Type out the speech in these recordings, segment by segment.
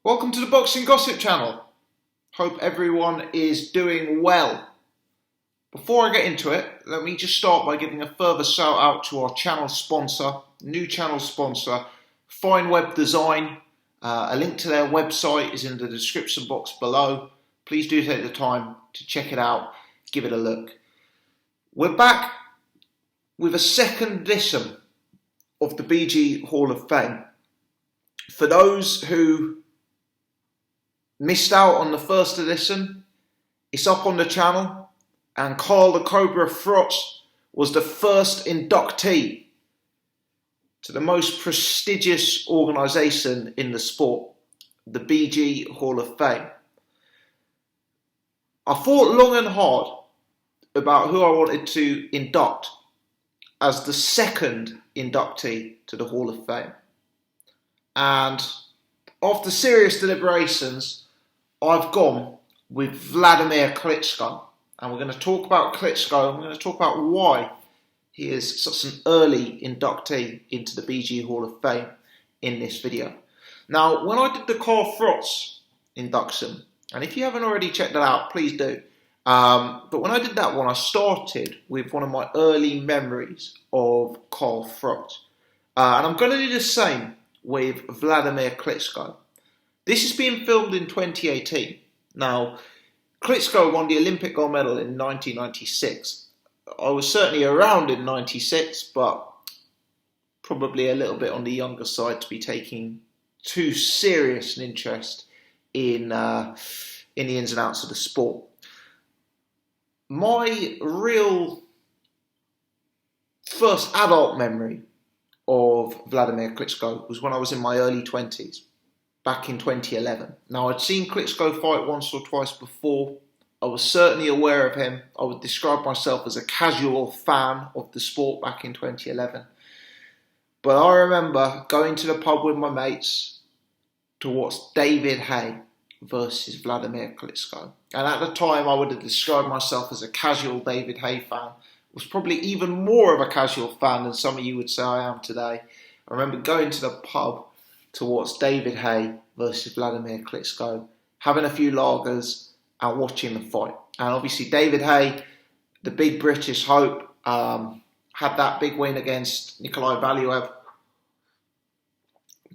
Welcome to the Boxing Gossip channel. Hope everyone is doing well. Before I get into it, let me just start by giving a further shout out to our channel sponsor, new channel sponsor, Fine Web Design. A link to their website is in the description box below. Please do take the time to check it out, give it a look. We're back with a second edition of the BG Hall of Fame. For those who missed out on the first edition, it's up on the channel, and Carl the Cobra Frotz was the first inductee to the most prestigious organisation in the sport, the BG Hall of Fame. I thought long and hard about who I wanted to induct as the second inductee to the Hall of Fame. And after serious deliberations, I've gone with Wladimir Klitschko. And we're going to talk about Klitschko, and we're going to talk about why he is such an early inductee into the BG Hall of Fame in this video. Now, when I did the Carl Frotz induction, and if you haven't already checked that out, please do. But when I did that one, I started with one of my early memories of Carl Frotz. And I'm going to do the same with Wladimir Klitschko. This is being filmed in 2018. Now, Klitschko won the Olympic gold medal in 1996. I was certainly around in 96, but probably a little bit on the younger side to be taking too serious an interest in the ins and outs of the sport. My real first adult memory of Wladimir Klitschko was when I was in my early 20s, back in 2011. Now, I'd seen Klitschko fight once or twice before. I was certainly aware of him. I would describe myself as a casual fan of the sport back in 2011. But I remember going to the pub with my mates to watch David Haye versus Wladimir Klitschko. And at the time, I would have described myself as a casual David Haye fan. Was probably even more of a casual fan than some of you would say I am today. I remember going to the pub to watch David Haye versus Wladimir Klitschko, having a few lagers and watching the fight. And obviously David Haye, the big British hope, had that big win against Nikolai Valuev.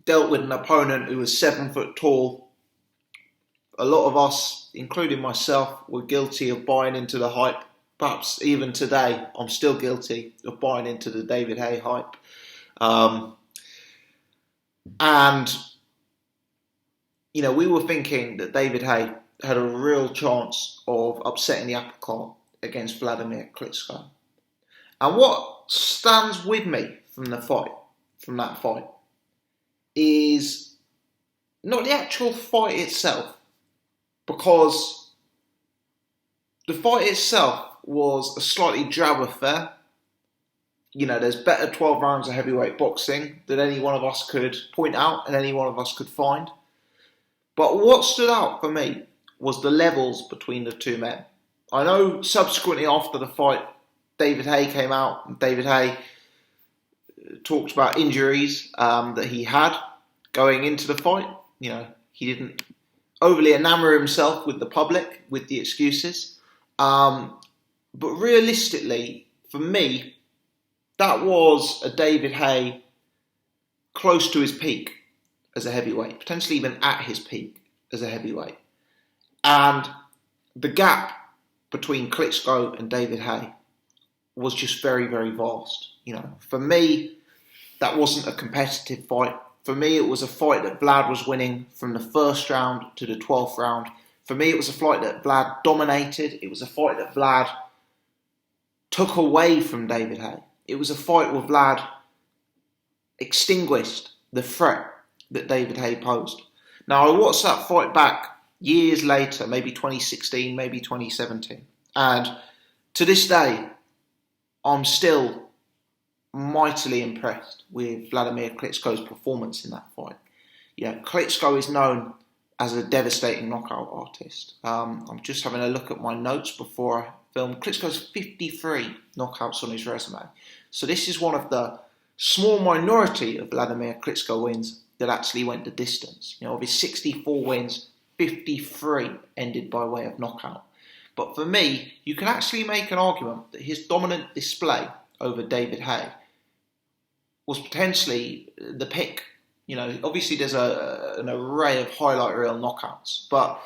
Dealt with an opponent who was 7 foot tall. A lot of us, including myself, were guilty of buying into the hype. Perhaps even today, I'm still guilty of buying into the David Haye hype. And, you know, we were thinking that David Haye had a real chance of upsetting the apple cart against Wladimir Klitschko. And what stands with me from that fight, is not the actual fight itself, because the fight itself was a slightly drab affair. You know, there's better 12 rounds of heavyweight boxing that any one of us could point out and any one of us could find. But what stood out for me was the levels between the two men. I know subsequently after the fight, David Haye came out and David Haye talked about injuries that he had going into the fight. You know, he didn't overly enamour himself with the public, with the excuses. But realistically, for me, that was a David Haye close to his peak as a heavyweight, potentially even at his peak as a heavyweight. And the gap between Klitschko and David Haye was just very, very vast. You know, for me, that wasn't a competitive fight. For me, it was a fight that Vlad was winning from the first round to the 12th round. For me, it was a fight that Vlad dominated. It was a fight that Vlad took away from David Haye. It was a fight where Vlad extinguished the threat that David Haye posed. Now, I watched that fight back years later, maybe 2016, maybe 2017. And to this day, I'm still mightily impressed with Wladimir Klitschko's performance in that fight. Yeah, Klitschko is known as a devastating knockout artist. I'm just having a look at my notes before I film. Klitschko's 53 knockouts on his resume. So this is one of the small minority of Wladimir Klitschko wins that actually went the distance. Of his 64 wins, 53 ended by way of knockout. But for me, you can actually make an argument that his dominant display over David Haye was potentially the pick. Obviously there's an array of highlight reel knockouts, but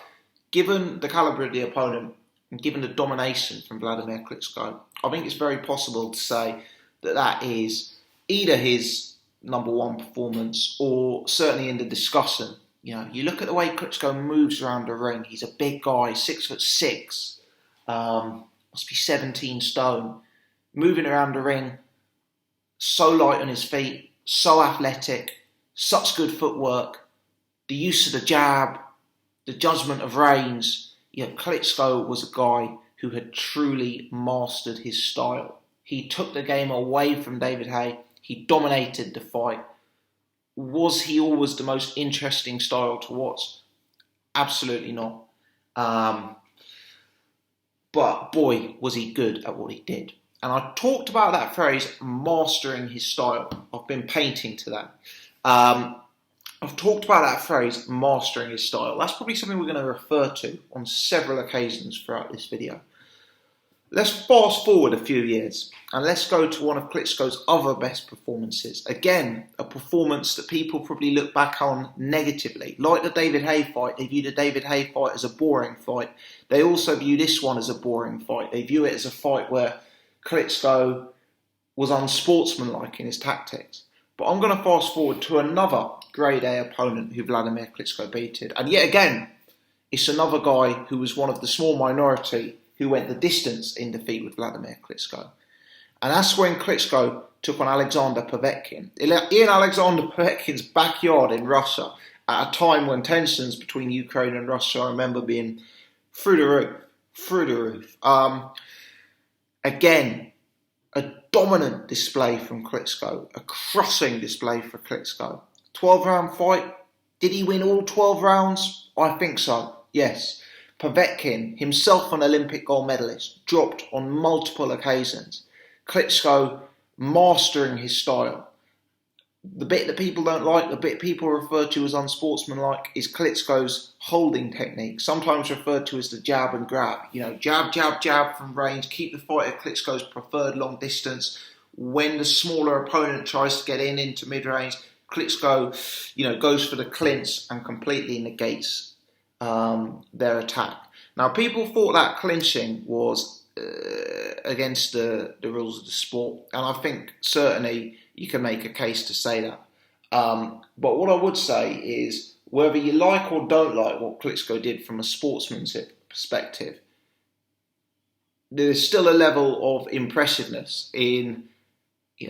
given the calibre of the opponent and given the domination from Wladimir Klitschko, I think it's very possible to say that is either his number one performance or certainly in the discussion. You look at the way Klitschko moves around the ring. He's a big guy, 6'6", must be 17 stone, moving around the ring, so light on his feet, so athletic, such good footwork, the use of the jab, the judgment of range. Klitschko was a guy who had truly mastered his style. He took the game away from David Haye. He dominated the fight. Was he always the most interesting style to watch? Absolutely not. But boy, was he good at what he did. And I talked about that phrase, mastering his style. I've been painting to that. I've talked about that phrase, mastering his style. That's probably something we're going to refer to on several occasions throughout this video. Let's fast forward a few years and let's go to one of Klitschko's other best performances. Again, a performance that people probably look back on negatively. Like the David Haye fight, they view the David Haye fight as a boring fight. They also view this one as a boring fight. They view it as a fight where Klitschko was unsportsmanlike in his tactics. But I'm going to fast forward to another grade A opponent who Wladimir Klitschko beated. And yet again, it's another guy who was one of the small minority who went the distance in defeat with Wladimir Klitschko. And that's when Klitschko took on Alexander Povetkin. In Alexander Povetkin's backyard in Russia, at a time when tensions between Ukraine and Russia, I remember, being through the roof. Again, a dominant display from Klitschko, a crushing display for Klitschko. 12-round fight. Did he win all 12 rounds? I think so, yes. Povetkin, himself an Olympic gold medalist, dropped on multiple occasions. Klitschko mastering his style. The bit that people don't like, the bit people refer to as unsportsmanlike, is Klitschko's holding technique, sometimes referred to as the jab and grab. Jab, jab, jab from range, keep the fight at Klitschko's preferred long distance. When the smaller opponent tries to get into mid-range, Klitschko, goes for the clinch and completely negates their attack. Now, people thought that clinching was against the rules of the sport, and I think certainly you can make a case to say that. But what I would say is, whether you like or don't like what Klitschko did from a sportsmanship perspective, there's still a level of impressiveness in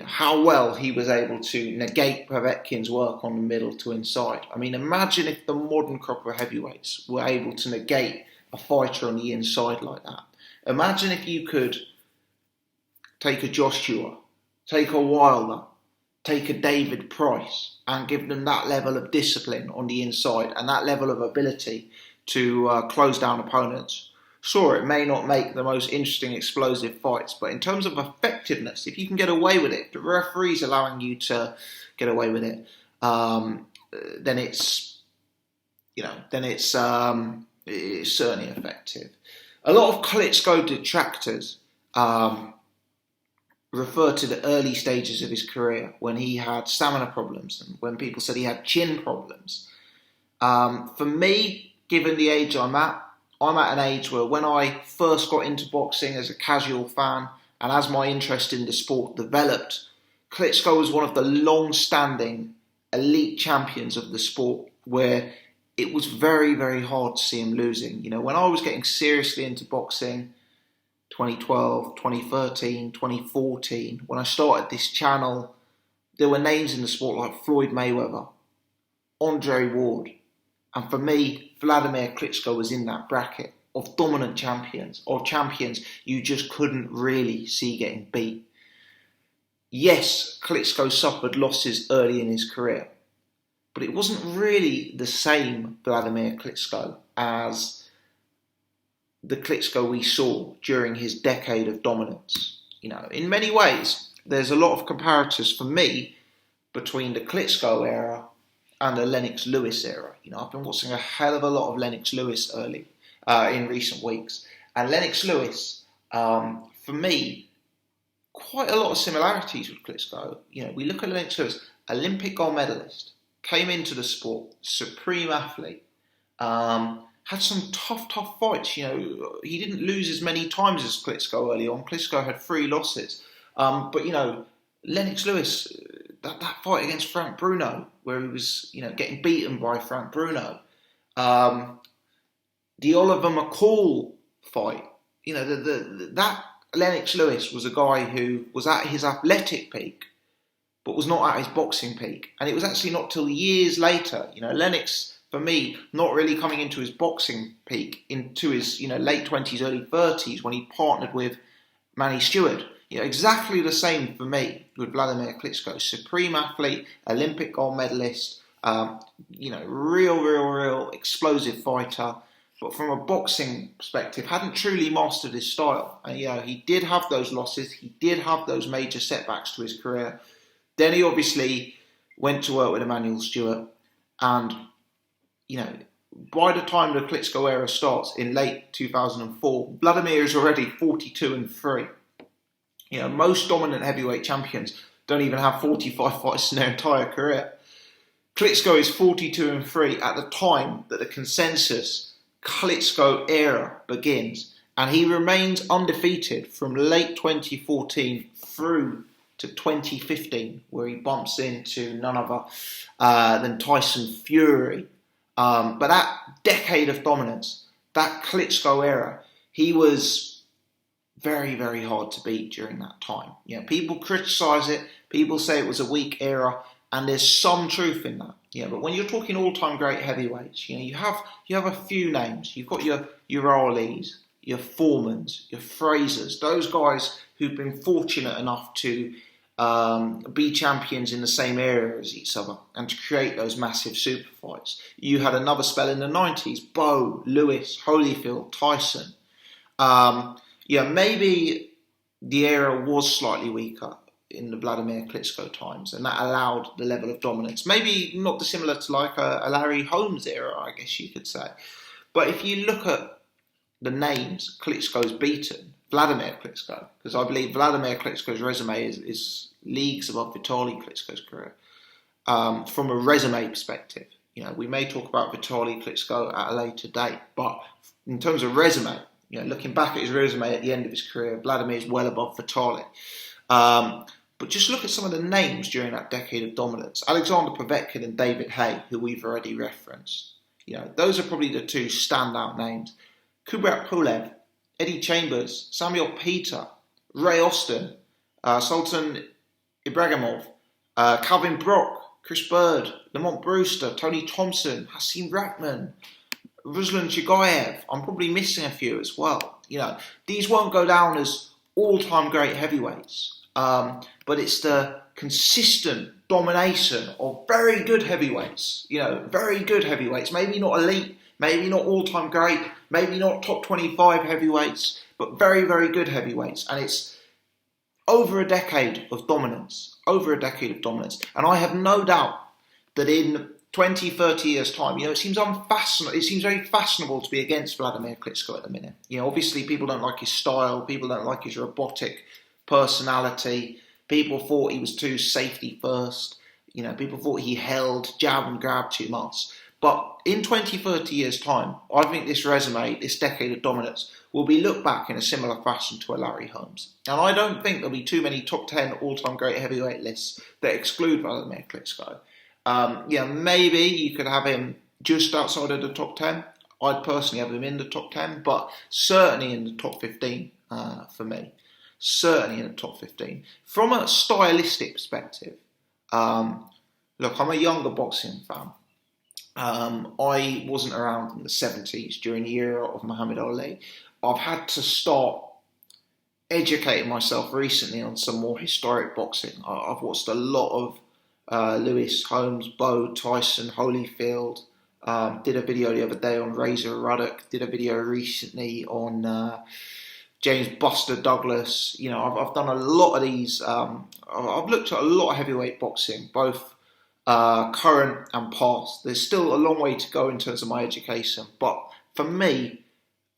how well he was able to negate Povetkin's work on the middle to inside. I mean, imagine if the modern crop of heavyweights were able to negate a fighter on the inside like that. Imagine if you could take a Joshua, take a Wilder, take a David Price and give them that level of discipline on the inside and that level of ability to close down opponents. Sure, it may not make the most interesting, explosive fights, but in terms of effectiveness, if you can get away with it, the referee's allowing you to get away with it, then it's certainly effective. A lot of Klitschko detractors refer to the early stages of his career when he had stamina problems and when people said he had chin problems. For me, given the age I'm at an age where when I first got into boxing as a casual fan and as my interest in the sport developed, Klitschko was one of the long-standing elite champions of the sport where it was very, very hard to see him losing. When I was getting seriously into boxing, 2012, 2013, 2014, when I started this channel, there were names in the sport like Floyd Mayweather, Andre Ward, and for me, Wladimir Klitschko was in that bracket of dominant champions, or champions you just couldn't really see getting beat. Yes, Klitschko suffered losses early in his career, but it wasn't really the same Wladimir Klitschko as the Klitschko we saw during his decade of dominance. In many ways, there's a lot of comparators for me between the Klitschko era and the Lennox Lewis era. I've been watching a hell of a lot of Lennox Lewis early in recent weeks, and Lennox Lewis, for me, quite a lot of similarities with Klitschko. We look at Lennox Lewis, Olympic gold medalist, came into the sport, supreme athlete, had some tough fights. He didn't lose as many times as Klitschko early on. Klitschko had 3 losses. But Lennox Lewis, that fight against Frank Bruno, where he was, getting beaten by Frank Bruno. The Oliver McCall fight, that Lennox Lewis was a guy who was at his athletic peak, but was not at his boxing peak. And it was actually not till years later, Lennox, for me, not really coming into his boxing peak into his, late 20s, early 30s, when he partnered with Manny Stewart. Exactly the same for me with Wladimir Klitschko. Supreme athlete, Olympic gold medalist, real explosive fighter. But from a boxing perspective, hadn't truly mastered his style. And he did have those losses. He did have those major setbacks to his career. Then he obviously went to work with Emmanuel Stewart. And, by the time the Klitschko era starts in late 2004, Wladimir is already 42-3. Most dominant heavyweight champions don't even have 45 fights in their entire career. Klitschko is 42-3 at the time that the consensus Klitschko era begins, and he remains undefeated from late 2014 through to 2015, where he bumps into none other than Tyson Fury. But that decade of dominance, that Klitschko era, he was very hard to beat during that time. People criticise it, people say it was a weak era, and there's some truth in that. But when you're talking all-time great heavyweights, you have a few names. You've got your Alis, your Foremans, your Frasers, those guys who've been fortunate enough to be champions in the same area as each other and to create those massive super fights. You had another spell in the 90s, Bowe, Lewis, Holyfield, Tyson. Maybe the era was slightly weaker in the Wladimir Klitschko times, and that allowed the level of dominance. Maybe not dissimilar to like a Larry Holmes era, I guess you could say. But if you look at the names Klitschko's beaten, Wladimir Klitschko, because I believe Wladimir Klitschko's resume is leagues above Vitaly Klitschko's career. From a resume perspective, we may talk about Vitaly Klitschko at a later date, but in terms of resume, looking back at his resume at the end of his career, Wladimir is well above Vitaly. But just look at some of the names during that decade of dominance. Alexander Povetkin and David Haye, who we've already referenced. Those are probably the 2 standout names. Kubrat Pulev, Eddie Chambers, Samuel Peter, Ray Austin, Sultan Ibragimov, Calvin Brock, Chris Bird, Lamont Brewster, Tony Thompson, Hasim Rahman, Ruslan Chigayev. I'm probably missing a few as well. These won't go down as all-time great heavyweights, but it's the consistent domination of very good heavyweights. Very good heavyweights. Maybe not elite, maybe not all-time great, maybe not top 25 heavyweights, but very good heavyweights. And it's over a decade of dominance. And I have no doubt that in 20, 30 years' time, it seems unfashionable. It seems very fashionable to be against Wladimir Klitschko at the minute. Obviously people don't like his style. People don't like his robotic personality. People thought he was too safety first. People thought he held jab and grab too much. But in 20, 30 years' time, I think this resume, this decade of dominance, will be looked back in a similar fashion to a Larry Holmes. And I don't think there'll be too many top 10 all-time great heavyweight lists that exclude Wladimir Klitschko. Maybe you could have him just outside of the top 10. I'd personally have him in the top 10, but certainly in the top 15 for me. Certainly in the top 15. From a stylistic perspective, look, I'm a younger boxing fan. I wasn't around in the 70s during the era of Muhammad Ali. I've had to start educating myself recently on some more historic boxing. I've watched a lot of Lewis, Holmes, Bowe, Tyson, Holyfield. Did a video the other day on Razor Ruddock. Did a video recently on James Buster Douglas. I've done a lot of these. I've looked at a lot of heavyweight boxing, both current and past. There's still a long way to go in terms of my education, but for me,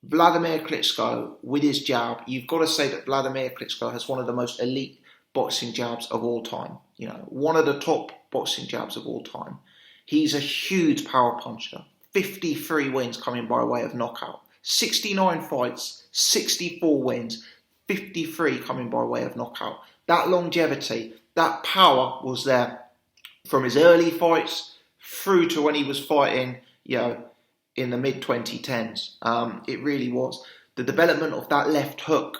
Wladimir Klitschko, with his jab, you've got to say that Wladimir Klitschko has one of the most elite boxing jabs of all time. You know, one of the top boxing jabs of all time. He's a huge power puncher. 53 wins coming by way of knockout. 69 fights, 64 wins, 53 coming by way of knockout. That longevity, that power was there from his early fights through to when he was fighting, in the mid-2010s. It really was. The development of that left hook.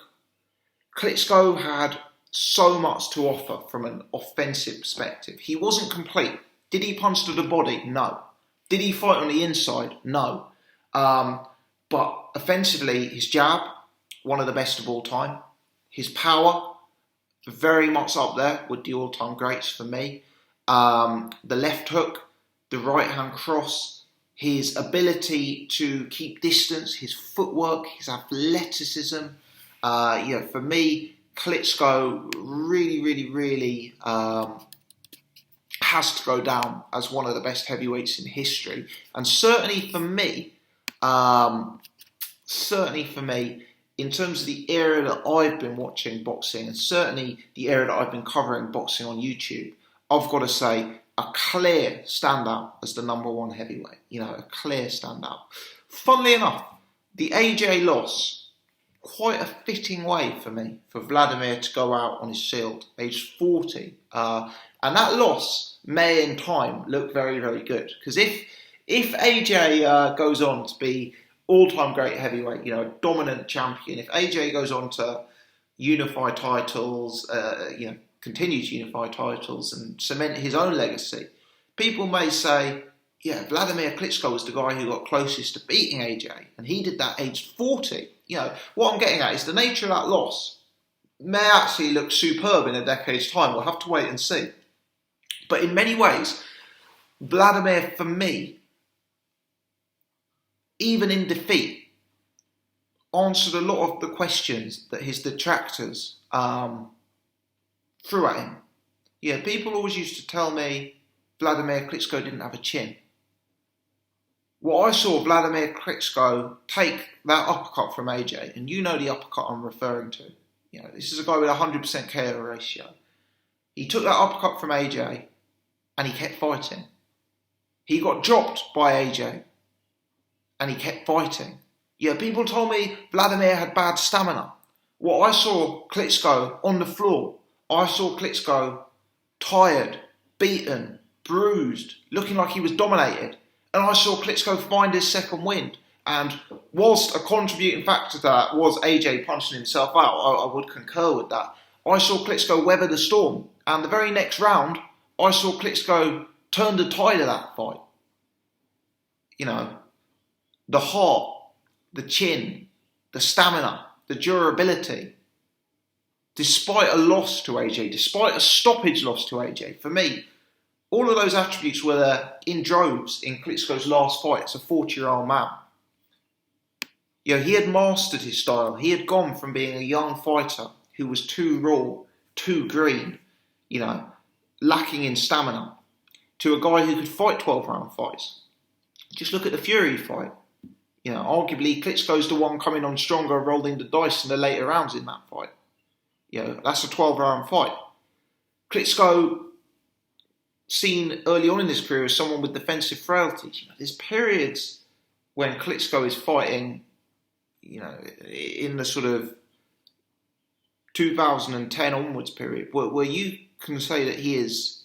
Klitschko had so much to offer from an offensive perspective. He wasn't complete. Did he punch to the body? No. Did he fight on the inside? No. But offensively, his jab, one of the best of all time. His power, very much up there with the all-time greats for me. The left hook, the right-hand cross, his ability to keep distance, his footwork, his athleticism. For me, Klitschko really has to go down as one of the best heavyweights in history. And certainly for me, in terms of the era that I've been watching boxing, and certainly the era that I've been covering boxing on YouTube, I've got to say a clear standout as the number one heavyweight. A clear standout. Funnily enough, the AJ loss, quite a fitting way for me, for Wladimir to go out on his shield, aged 40. And that loss may in time look very, very good. Because if AJ goes on to be all-time great heavyweight, a dominant champion, if AJ goes on to unify titles, continue to unify titles and cement his own legacy, people may say, Wladimir Klitschko was the guy who got closest to beating AJ, and he did that aged 40. What I'm getting at is the nature of that loss may actually look superb in a decade's time. We'll have to wait and see. But in many ways, Wladimir, for me, even in defeat, answered a lot of the questions that his detractors threw at him. People always used to tell me Wladimir Klitschko didn't have a chin. What I saw Wladimir Klitschko take that uppercut from AJ, and you know the uppercut I'm referring to. This is a guy with 100% KO ratio. He took that uppercut from AJ, and he kept fighting. He got dropped by AJ, and he kept fighting. People told me Wladimir had bad stamina. What I saw Klitschko on the floor, I saw Klitschko tired, beaten, bruised, looking like he was dominated. And I saw Klitschko find his second wind. And whilst a contributing factor to that was AJ punching himself out, I would concur with that. I saw Klitschko weather the storm. And the very next round, I saw Klitschko turn the tide of that fight. The heart, the chin, the stamina, the durability. Despite a loss to AJ, despite a stoppage loss to AJ, for me, all of those attributes were there in droves in Klitschko's last fight as a 40-year-old man. He had mastered his style. He had gone from being a young fighter who was too raw, too green, lacking in stamina, to a guy who could fight 12-round fights. Just look at the Fury fight. Arguably Klitschko's the one coming on stronger, rolling the dice in the later rounds in that fight. That's a 12-round fight. Klitschko, seen early on in his career as someone with defensive frailties. There's periods when Klitschko is fighting, in the sort of 2010 onwards period, where you can say that he is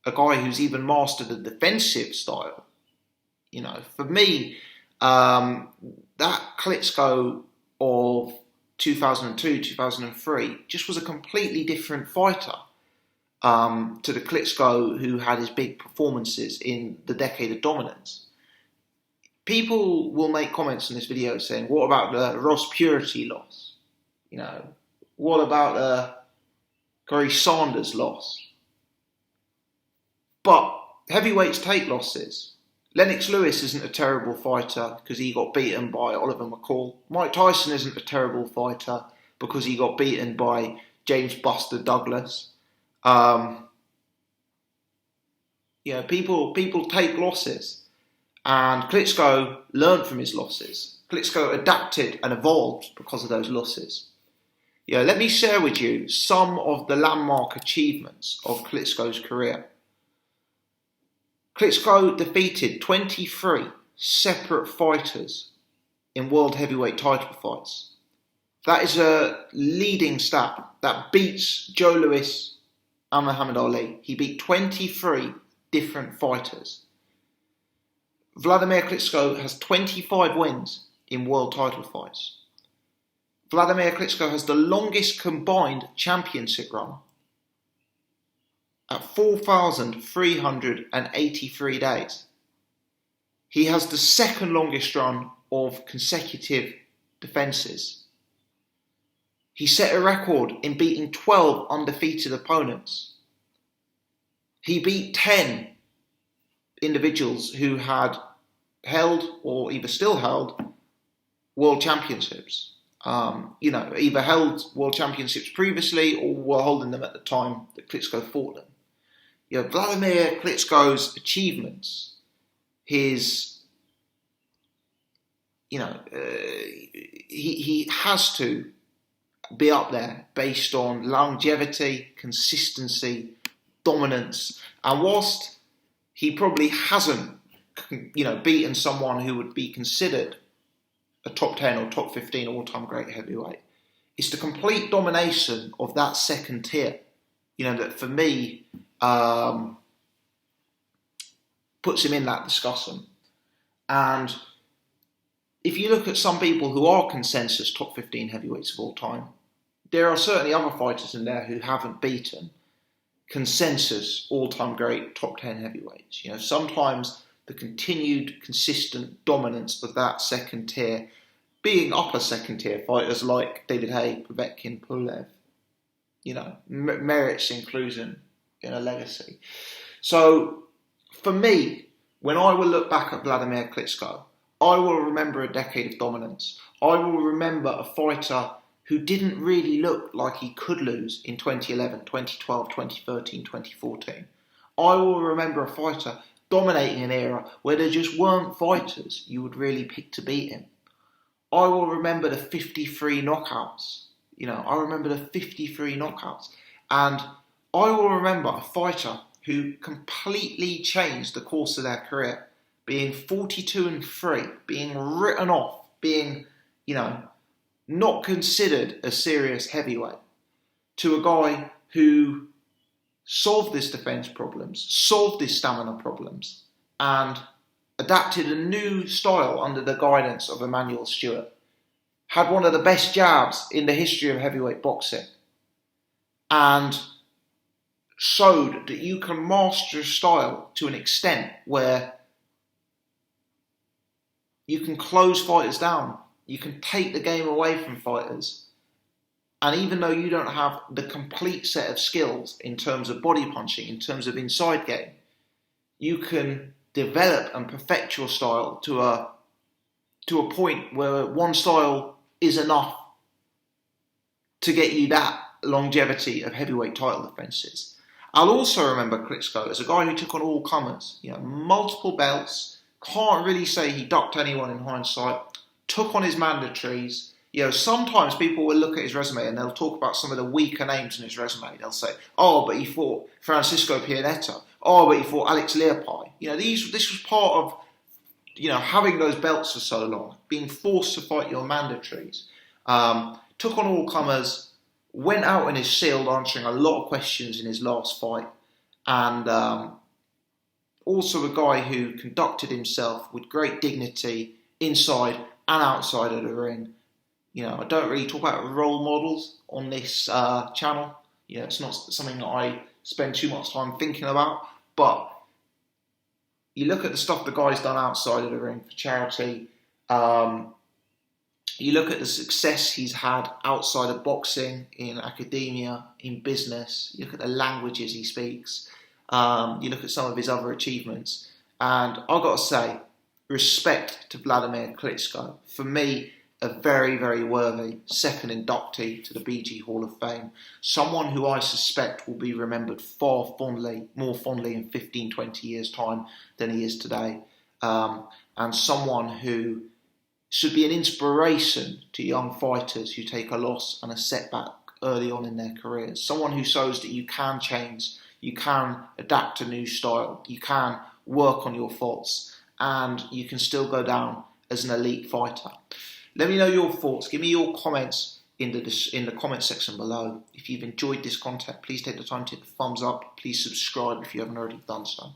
a guy who's even mastered a defensive style. For me, that Klitschko of 2002, 2003 just was a completely different fighter to the Klitschko who had his big performances in the decade of dominance. People will make comments in this video saying, what about the Ross Purity loss? What about the Corey Sanders loss? But heavyweights take losses. Lennox Lewis isn't a terrible fighter because he got beaten by Oliver McCall. Mike Tyson isn't a terrible fighter because he got beaten by James Buster Douglas. People take losses, and Klitschko learned from his losses. Klitschko adapted and evolved because of those losses. Let me share with you some of the landmark achievements of Klitschko's career. Klitschko defeated 23 separate fighters in world heavyweight title fights. That is a leading stat. That beats Joe Louis and Muhammad Ali. He beat 23 different fighters. Wladimir Klitschko has 25 wins in world title fights. Wladimir Klitschko has the longest combined championship run at 4,383 days. He has the second longest run of consecutive defences. He set a record in beating 12 undefeated opponents. He beat 10 individuals who had held or either still held world championships. Either held world championships previously or were holding them at the time that Klitschko fought them. Wladimir Klitschko's achievements, his, he has to be up there based on longevity, consistency, dominance. And whilst he probably hasn't, beaten someone who would be considered a top 10 or top 15 all-time great heavyweight, it's the complete domination of that second tier, that for me puts him in that discussion. And if you look at some people who are consensus top 15 heavyweights of all time, there are certainly other fighters in there who haven't beaten consensus all-time great top 10 heavyweights. Sometimes the continued consistent dominance of that second tier, being upper second tier fighters like David Haye, Povetkin, Pulev, merits inclusion in a legacy. So for me, when I will look back at Wladimir Klitschko, I will remember a decade of dominance. I will remember a fighter who didn't really look like he could lose in 2011, 2012, 2013, 2014. I will remember a fighter dominating an era where there just weren't fighters you would really pick to beat him. I will remember the 53 knockouts. I remember the 53 knockouts. And I will remember a fighter who completely changed the course of their career, being 42-3, being written off, being, not considered a serious heavyweight, to a guy who solved his defence problems, solved his stamina problems, and adapted a new style under the guidance of Emmanuel Stewart. Had one of the best jabs in the history of heavyweight boxing, and showed that you can master a style to an extent where you can close fighters down, you can take the game away from fighters. And even though you don't have the complete set of skills in terms of body punching, in terms of inside game, you can develop and perfect your style to a point where one style is enough to get you that longevity of heavyweight title defences. I'll also remember Klitschko as a guy who took on all comers, multiple belts, can't really say he ducked anyone in hindsight, took on his mandatories. Sometimes people will look at his resume and they'll talk about some of the weaker names in his resume. They'll say, oh, but he fought Francisco Pianeta. Oh, but he fought Alex Leopai. This was part of, having those belts for so long, being forced to fight your mandatories. Took on all comers, went out in his shield answering a lot of questions in his last fight. And also a guy who conducted himself with great dignity inside and outside of the ring. I don't really talk about role models on this channel. It's not something that I spend too much time thinking about. But you look at the stuff the guy's done outside of the ring for charity. You look at the success he's had outside of boxing, in academia, in business. You look at the languages he speaks. You look at some of his other achievements. And I've got to say, respect to Wladimir Klitschko. For me, a very, very worthy second inductee to the BG Hall of Fame. Someone who I suspect will be remembered more fondly in 15, 20 years' time than he is today. And someone who should be an inspiration to young fighters who take a loss and a setback early on in their careers. Someone who shows that you can change, you can adapt a new style, you can work on your faults, and you can still go down as an elite fighter. Let me know your thoughts. Give me your comments in the comment section below. If you've enjoyed this content, please take the time to hit the thumbs up. Please subscribe if you haven't already done so.